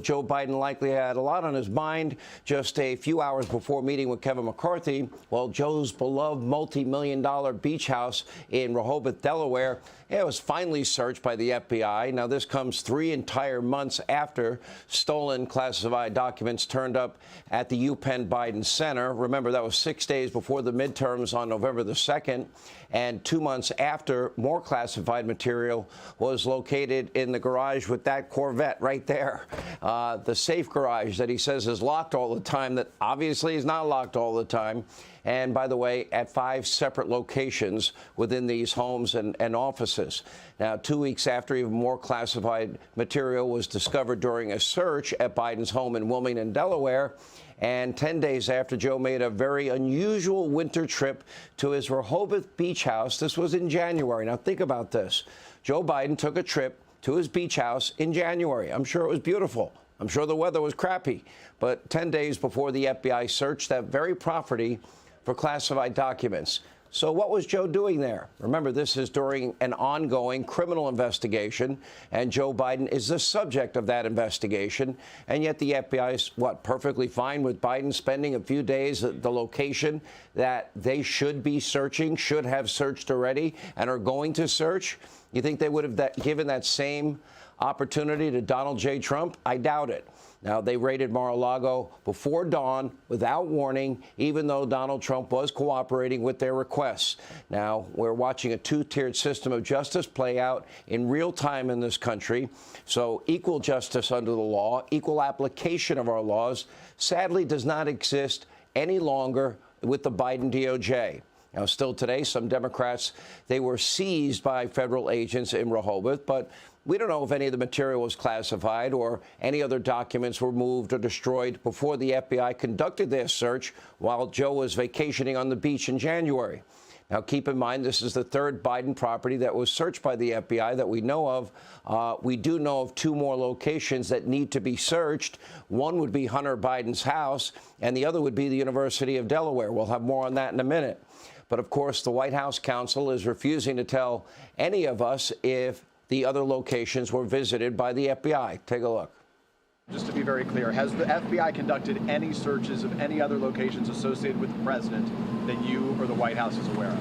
Joe Biden likely had a lot on his mind just a few hours before meeting with Kevin McCarthy. Well, Joe's beloved multi-million-dollar beach house in Rehoboth, Delaware, it was finally searched by the FBI. Now, this comes 3 entire months after stolen classified documents turned up at the UPenn Biden Center. Remember, that was 6 days before the midterms on November the 2nd, and 2 months after more classified material was located in the garage with that Corvette right there. The safe garage that he says is locked all the time, that obviously is not locked all the time. And by the way, at 5 separate locations within these homes and offices. Now, 2 weeks after, even more classified material was discovered during a search at Biden's home in Wilmington, Delaware. And 10 days after Joe made a very unusual winter trip to his Rehoboth beach house. This was in January. Now, think about this. Joe Biden took a trip to his beach house in January. I'm sure it was beautiful. I'm sure the weather was crappy. But 10 days before the FBI searched that very property for classified documents. So what was Joe doing there? Remember, this is during an ongoing criminal investigation, and Joe Biden is the subject of that investigation. And yet the FBI is, perfectly fine with Biden spending a few days at the location that they should be searching, should have searched already, and are going to search? You think they would have given that same opportunity to Donald J. Trump? I doubt it. Now, they raided Mar-a-Lago before dawn without warning, even though Donald Trump was cooperating with their requests. Now, we're watching a two-tiered system of justice play out in real time in this country. So equal justice under the law, equal application of our laws, sadly does not exist any longer with the Biden DOJ. Now, still today, some Democrats, they were seized by federal agents in Rehoboth, but we don't know if any of the material was classified or any other documents were moved or destroyed before the FBI conducted their search while Joe was vacationing on the beach in January. Now, keep in mind, this is the 3rd Biden property that was searched by the FBI that we know of. We do know of 2 more locations that need to be searched. One would be Hunter Biden's house, and the other would be the University of Delaware. We'll have more on that in a minute. But, of course, the White House counsel is refusing to tell any of us if the other locations were visited by the FBI. Take a look. Just to be very clear, has the FBI conducted any searches of any other locations associated with the president that you or the White House is aware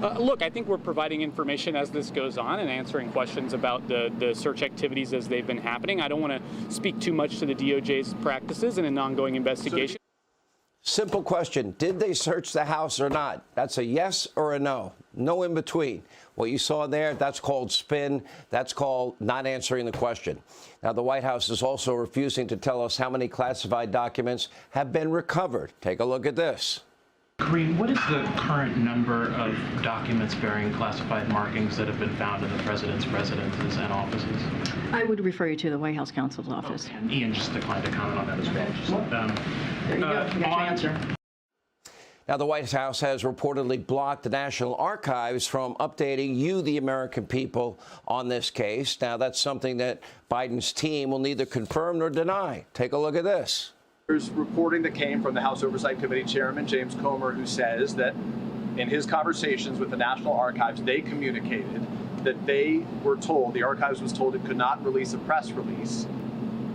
of? Look, I think we're providing information as this goes on and answering questions about the search activities as they've been happening. I don't want to speak too much to the DOJ's practices in an ongoing investigation. Simple question. Did they search the house or not? That's a yes or a no. No in between. What you saw there, that's called spin. That's called not answering the question. Now, the White House is also refusing to tell us how many classified documents have been recovered. Take a look at this. Kareem, what is the current number of documents bearing classified markings that have been found in the president's residences and offices? I would refer you to the White House counsel's office. Okay. And Ian just declined to comment on that as well. There you go. You got your answer. Now, the White House has reportedly blocked the National Archives from updating you, the American people, on this case. Now, that's something that Biden's team will neither confirm nor deny. Take a look at this. There's reporting that came from the House Oversight Committee Chairman James Comer, who says that in his conversations with the National Archives, they communicated that they were told, the Archives was told it could not release a press release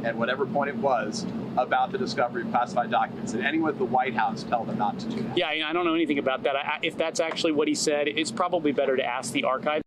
at whatever point it was about the discovery of classified documents. Did anyone at the White House tell them not to do that? Yeah, I don't know anything about that. If that's actually what he said, it's probably better to ask the archive.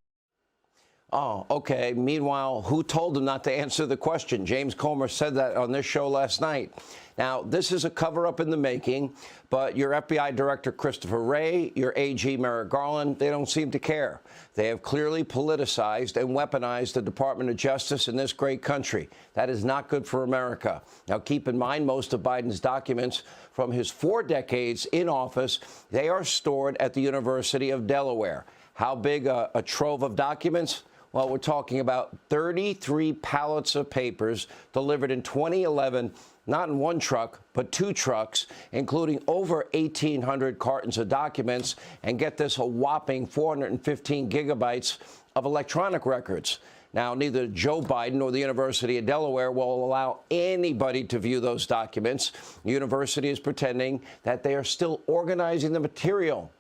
Oh, okay. Meanwhile, who told him not to answer the question? James Comer said that on this show last night. Now, this is a cover-up in the making, but your FBI Director Christopher Wray, your AG Merrick Garland, they don't seem to care. They have clearly politicized and weaponized the Department of Justice in this great country. That is not good for America. Now, keep in mind, most of Biden's documents from his 4 decades in office, they are stored at the University of Delaware. How big a trove of documents? Well, we're talking about 33 pallets of papers delivered in 2011, not in 1 truck, but 2 trucks, including over 1,800 cartons of documents, and get this, a whopping 415 gigabytes of electronic records. Now, neither Joe Biden nor the University of Delaware will allow anybody to view those documents. The university is pretending that they are still organizing the material.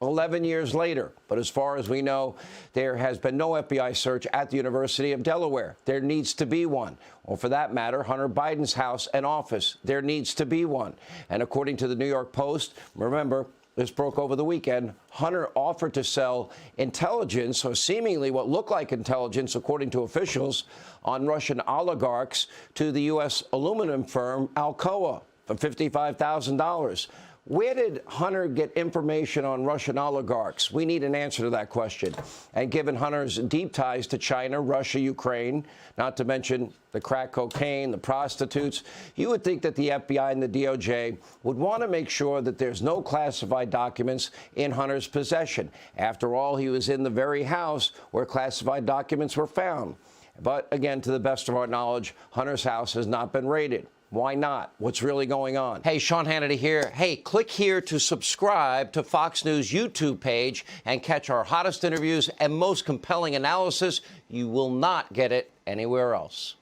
11 years later. But as far as we know, there has been no FBI search at the University of Delaware. There needs to be one. Or for that matter, Hunter Biden's house and office. There needs to be one. And according to the New York Post, remember, this broke over the weekend, Hunter offered to sell intelligence, or seemingly what looked like intelligence, according to officials, on Russian oligarchs to the U.S. aluminum firm Alcoa for $55,000. Where did Hunter get information on Russian oligarchs? We need an answer to that question. And given Hunter's deep ties to China, Russia, Ukraine, not to mention the crack cocaine, the prostitutes, you would think that the FBI and the DOJ would want to make sure that there's no classified documents in Hunter's possession. After all, he was in the very house where classified documents were found. But again, to the best of our knowledge, Hunter's house has not been raided. Why not? What's really going on? Hey, Sean Hannity here. Hey, click here to subscribe to Fox News YouTube page and catch our hottest interviews and most compelling analysis. You will not get it anywhere else.